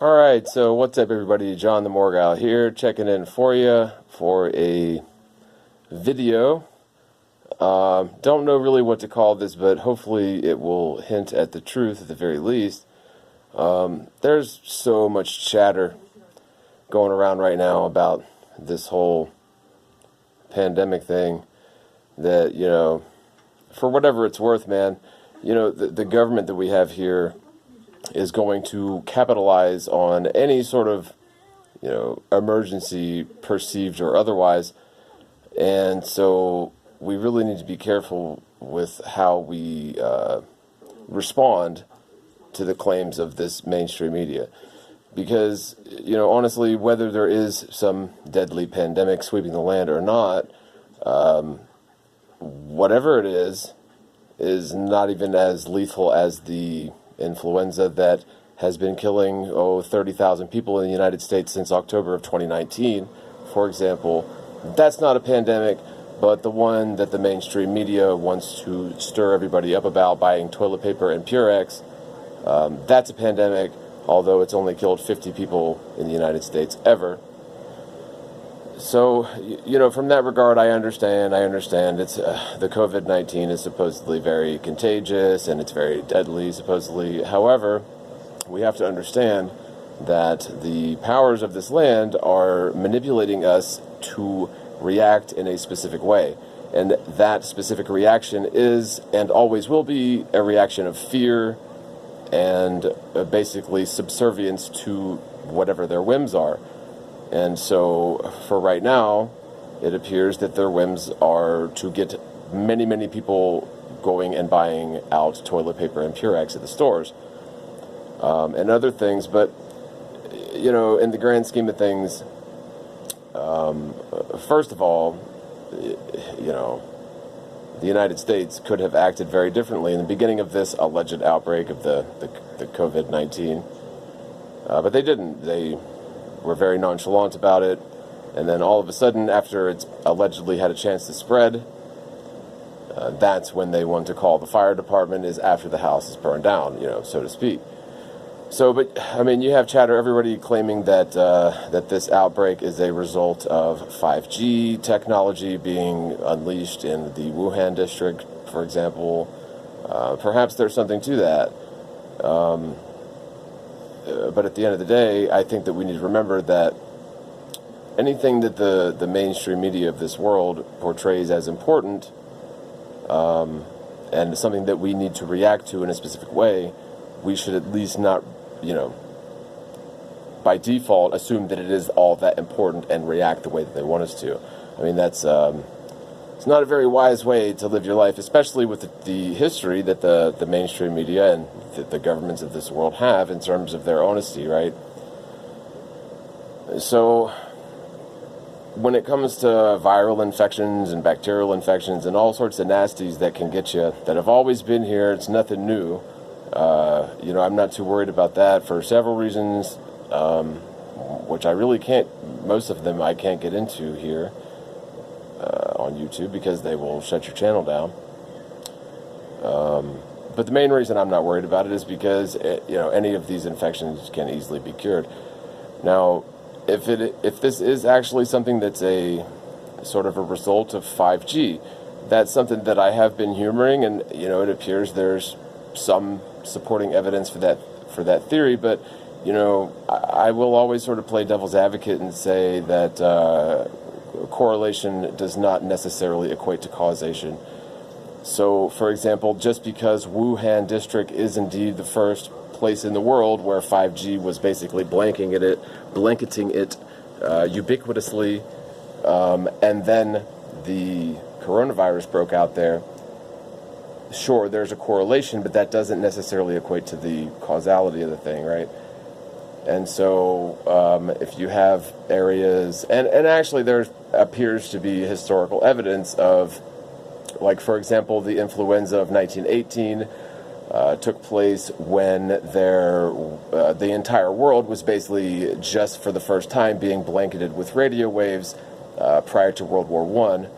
All right, so what's up, everybody? John the Morgal here, checking in for you for a video. Don't know really what to call this, but hopefully it will hint at the truth at the very least. There's so much chatter going around right now about this whole pandemic thing that, for whatever it's worth, man, the government that we have here is going to capitalize on any sort of, emergency, perceived or otherwise. And so we really need to be careful with how we respond to the claims of this mainstream media. Because, honestly, whether there is some deadly pandemic sweeping the land or not, whatever it is not even as lethal as the influenza that has been killing 30,000 people in the United States since October of 2019, for example. That's not a pandemic, but the one that the mainstream media wants to stir everybody up about, buying toilet paper and Purex, that's a pandemic, although it's only killed 50 people in the United States ever. So, from that regard, I understand. It's the COVID-19 is supposedly very contagious and it's very deadly, supposedly. However, we have to understand that the powers of this land are manipulating us to react in a specific way. And that specific reaction is and always will be a reaction of fear and basically subservience to whatever their whims are. And so, for right now, it appears that their whims are to get many, many people going and buying out toilet paper and Purex at the stores, and other things. But, in the grand scheme of things, first of all, the United States could have acted very differently in the beginning of this alleged outbreak of the COVID-19, but they didn't. They were very nonchalant about it, and then all of a sudden, after it's allegedly had a chance to spread, that's when they want to call the fire department, is after the house is burned down, so to speak. So, but, you have chatter, everybody claiming that that this outbreak is a result of 5G technology being unleashed in the Wuhan district, for example. Perhaps there's something to that. But at the end of the day, I think that we need to remember that anything that the mainstream media of this world portrays as important, and something that we need to react to in a specific way, we should at least not, by default, assume that it is all that important and react the way that they want us to. That's it's not a very wise way to live your life, especially with the history that the mainstream media and the governments of this world have in terms of their honesty, right? So, when it comes to viral infections and bacterial infections and all sorts of nasties that can get you, that have always been here, it's nothing new. I'm not too worried about that for several reasons, which I really can't, most of them I can't get into here on YouTube because they will shut your channel down. But the main reason I'm not worried about it is because, any of these infections can easily be cured. Now, if this is actually something that's a sort of a result of 5G, that's something that I have been humoring, and, it appears there's some supporting evidence for that theory, but, I will always sort of play devil's advocate and say that correlation does not necessarily equate to causation. So, for example, just because Wuhan district is indeed the first place in the world where 5G was basically blanketing it ubiquitously, and then the coronavirus broke out there, sure, there's a correlation, but that doesn't necessarily equate to the causality of the thing, right? And so if you have areas, and actually there appears to be historical evidence of, like, for example, the influenza of 1918 took place when the entire world was basically just for the first time being blanketed with radio waves prior to World War I.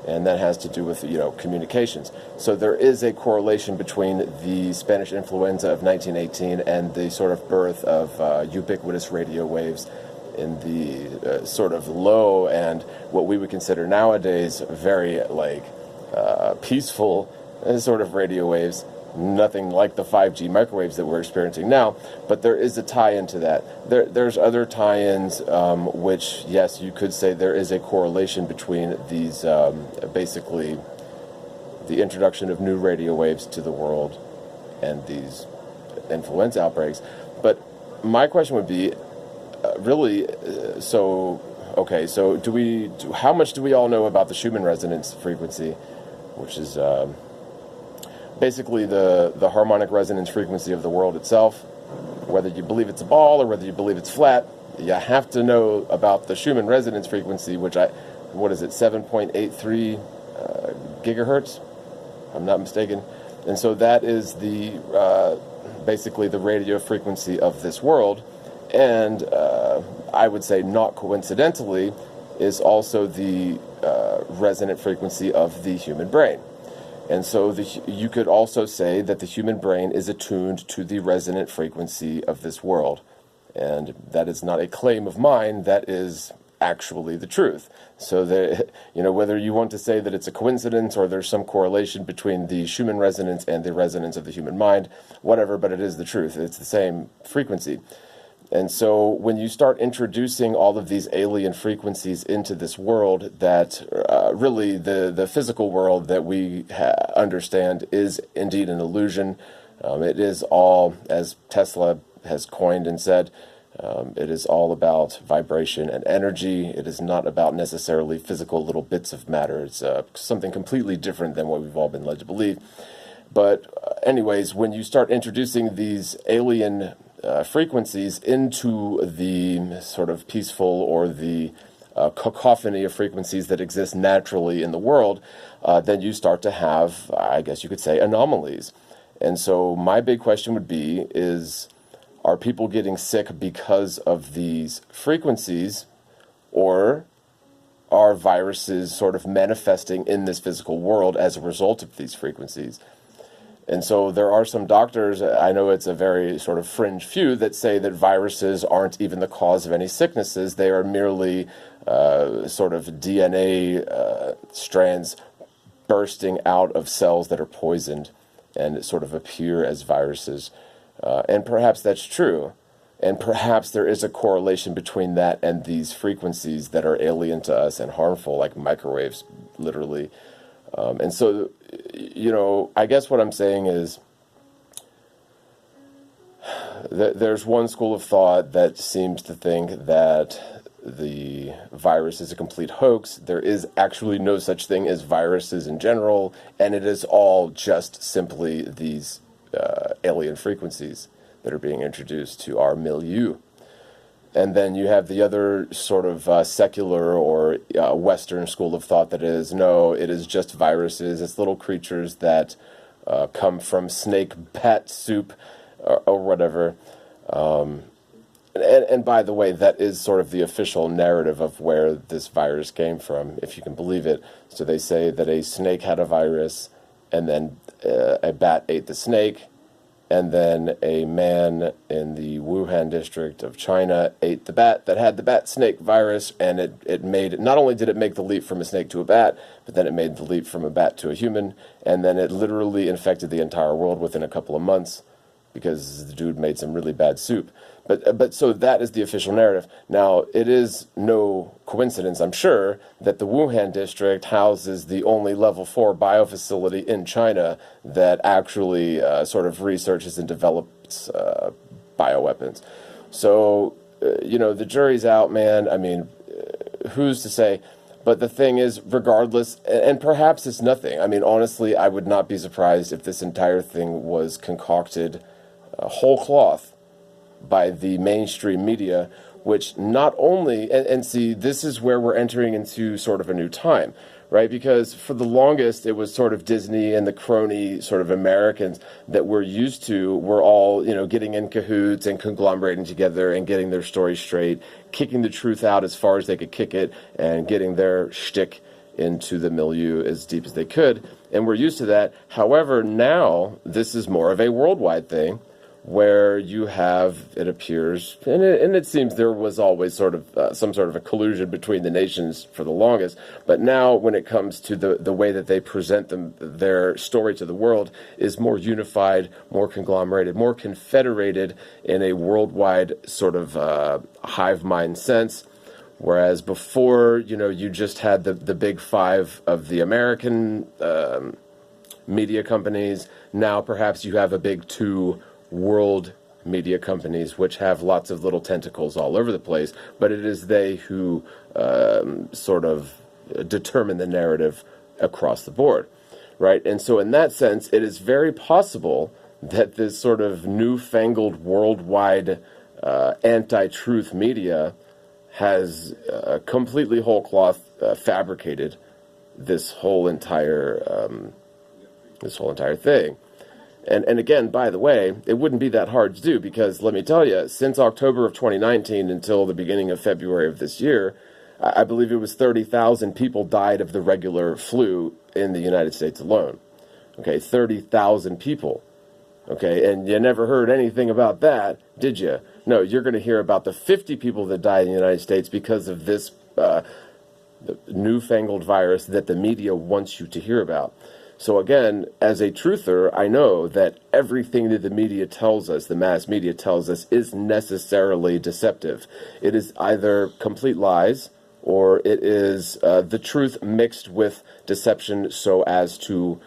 and that has to do with, communications. So there is a correlation between the Spanish influenza of 1918 and the sort of birth of ubiquitous radio waves in the sort of low and what we would consider nowadays very peaceful sort of radio waves. Nothing like the 5G microwaves that we're experiencing now, but there is a tie-in to that. There's other tie-ins, which, yes, you could say there is a correlation between these, basically, the introduction of new radio waves to the world and these influenza outbreaks. But my question would be, so how much do we all know about the Schumann resonance frequency, which is basically the harmonic resonance frequency of the world itself? Whether you believe it's a ball or whether you believe it's flat, you have to know about the Schumann resonance frequency, which 7.83 gigahertz, if I'm not mistaken. And so that is basically the radio frequency of this world. And I would say, not coincidentally, is also the resonant frequency of the human brain. And so you could also say that the human brain is attuned to the resonant frequency of this world. And that is not a claim of mine, that is actually the truth. So whether you want to say that it's a coincidence or there's some correlation between the Schumann resonance and the resonance of the human mind, whatever, but it is the truth. It's the same frequency. And so when you start introducing all of these alien frequencies into this world, that really the physical world that we understand is indeed an illusion. It is all, as Tesla has coined and said, it is all about vibration and energy. It is not about necessarily physical little bits of matter. It's something completely different than what we've all been led to believe. But anyways, when you start introducing these alien frequencies into the sort of peaceful or the cacophony of frequencies that exist naturally in the world, then you start to have, I guess you could say, anomalies. And so my big question would be are people getting sick because of these frequencies, or are viruses sort of manifesting in this physical world as a result of these frequencies? And so there are some doctors, I know it's a very sort of fringe few, that say that viruses aren't even the cause of any sicknesses. They are merely sort of DNA strands bursting out of cells that are poisoned and sort of appear as viruses. And perhaps that's true. And perhaps there is a correlation between that and these frequencies that are alien to us and harmful, like microwaves, literally. And so, I guess what I'm saying is that there's one school of thought that seems to think that the virus is a complete hoax. There is actually no such thing as viruses in general, and it is all just simply these alien frequencies that are being introduced to our milieu. And then you have the other sort of secular or Western school of thought that is, no, it is just viruses. It's little creatures that come from snake bat soup or whatever. And by the way, that is sort of the official narrative of where this virus came from, if you can believe it. So they say that a snake had a virus, and then a bat ate the snake, and then a man in the Wuhan district of China ate the bat that had the bat snake virus, and it made, not only did it make the leap from a snake to a bat, but then it made the leap from a bat to a human, and then it literally infected the entire world within a couple of months because the dude made some really bad soup. But so that is the official narrative. Now, it is no coincidence, I'm sure, that the Wuhan district houses the only level 4 biofacility in China that actually sort of researches and develops bioweapons. So, the jury's out, man. I mean, who's to say? But the thing is, regardless, and perhaps it's nothing. I mean, honestly, I would not be surprised if this entire thing was concocted whole cloth by the mainstream media, which not only, and see, this is where we're entering into sort of a new time, right? Because for the longest, it was sort of Disney and the crony sort of Americans that we're used to were all, getting in cahoots and conglomerating together and getting their story straight, kicking the truth out as far as they could kick it, and getting their shtick, into the milieu as deep as they could, and we're used to that. However, now this is more of a worldwide thing, where you have, it appears, and it seems there was always sort of some sort of a collusion between the nations for the longest, but now when it comes to the way that they present their story to the world is more unified, more conglomerated, more confederated in a worldwide sort of hive mind sense. Whereas before, you just had the big five of the American media companies. Now perhaps you have a big two world media companies, which have lots of little tentacles all over the place, but it is they who sort of determine the narrative across the board, right? And so in that sense, it is very possible that this sort of newfangled worldwide anti-truth media has completely whole cloth fabricated this whole entire thing. And again, by the way, it wouldn't be that hard to do, because let me tell you, since October of 2019 until the beginning of February of this year, I believe it was 30,000 people died of the regular flu in the United States alone. Okay, 30,000 people. Okay, and you never heard anything about that, did you? No, you're going to hear about the 50 people that died in the United States because of this newfangled virus that the media wants you to hear about. So again, as a truther, I know that everything that the media tells us, the mass media tells us, is necessarily deceptive. It is either complete lies, or it is the truth mixed with deception so as to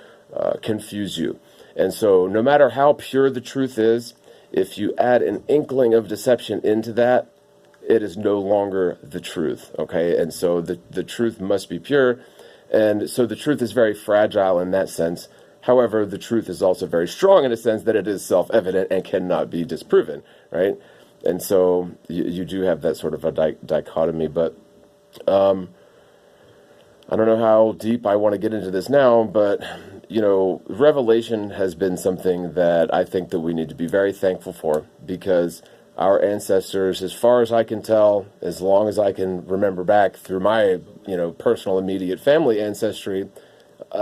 confuse you. And so no matter how pure the truth is, if you add an inkling of deception into that, it is no longer the truth, okay? And so the truth must be pure. And so the truth is very fragile in that sense. However, the truth is also very strong in a sense that it is self-evident and cannot be disproven, right? And so you do have that sort of a dichotomy. But I don't know how deep I want to get into this now, but, revelation has been something that I think that we need to be very thankful for, because our ancestors, as far as I can tell, as long as I can remember back through my, personal immediate family ancestry,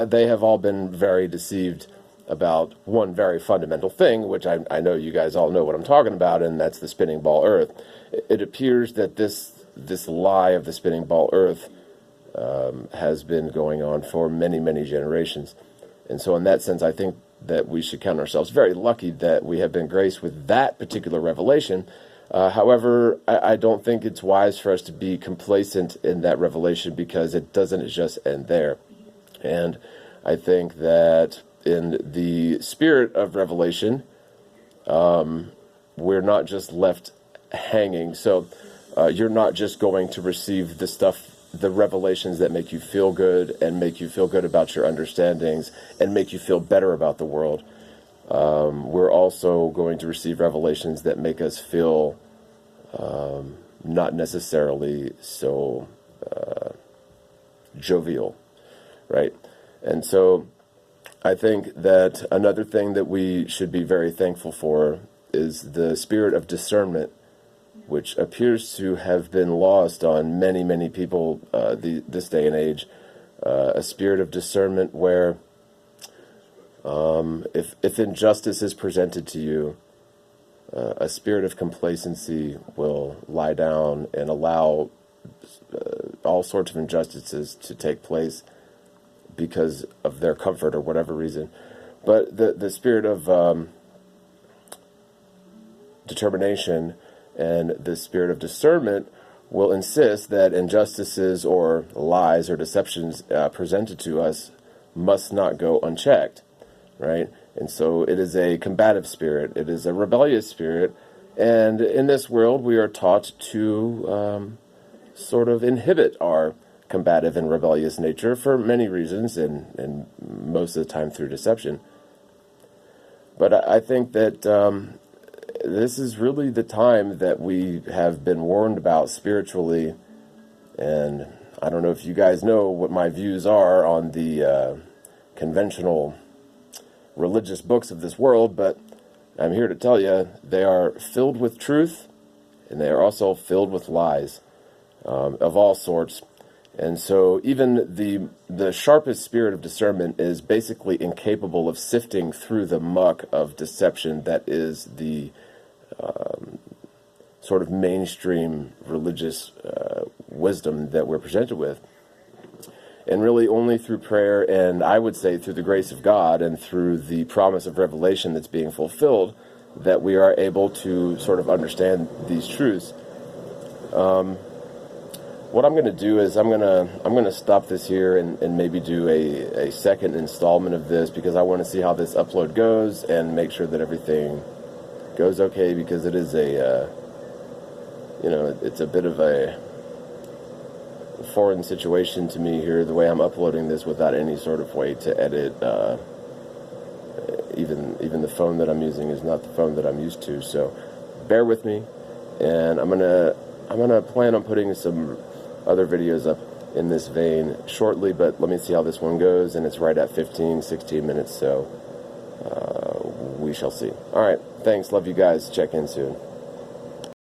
they have all been very deceived about one very fundamental thing, which I know you guys all know what I'm talking about, and that's the spinning ball Earth. It appears that this lie of the spinning ball Earth has been going on for many, many generations. And so in that sense, I think that we should count ourselves very lucky that we have been graced with that particular revelation. However, I don't think it's wise for us to be complacent in that revelation, because it doesn't just end there. And I think that in the spirit of revelation, we're not just left hanging. So you're not just going to receive the revelations that make you feel good and make you feel good about your understandings and make you feel better about the world. We're also going to receive revelations that make us feel not necessarily so jovial, right? And so I think that another thing that we should be very thankful for is the spirit of discernment, which appears to have been lost on many, many people this day and age. A spirit of discernment where if injustice is presented to you, a spirit of complacency will lie down and allow all sorts of injustices to take place because of their comfort or whatever reason. But the spirit of determination and the spirit of discernment will insist that injustices or lies or deceptions presented to us must not go unchecked, right? And so it is a combative spirit. It is a rebellious spirit. And in this world, we are taught to sort of inhibit our combative and rebellious nature for many reasons, and most of the time through deception. But I think that this is really the time that we have been warned about spiritually. And I don't know if you guys know what my views are on the conventional religious books of this world, but I'm here to tell you they are filled with truth, and they are also filled with lies of all sorts. And so even the sharpest spirit of discernment is basically incapable of sifting through the muck of deception that is the sort of mainstream religious wisdom that we're presented with. And really only through prayer, and I would say through the grace of God and through the promise of revelation that's being fulfilled, that we are able to sort of understand these truths. What I'm going to do is I'm going to stop this here and maybe do a second installment of this, because I want to see how this upload goes and make sure that everything goes okay, because it is it's a bit of a foreign situation to me here, the way I'm uploading this without any sort of way to edit. Even the phone that I'm using is not the phone that I'm used to, so bear with me. And I'm gonna plan on putting some other videos up in this vein shortly, but let me see how this one goes, and it's right at 16 minutes, so we shall see. All right, thanks, love you guys, check in soon.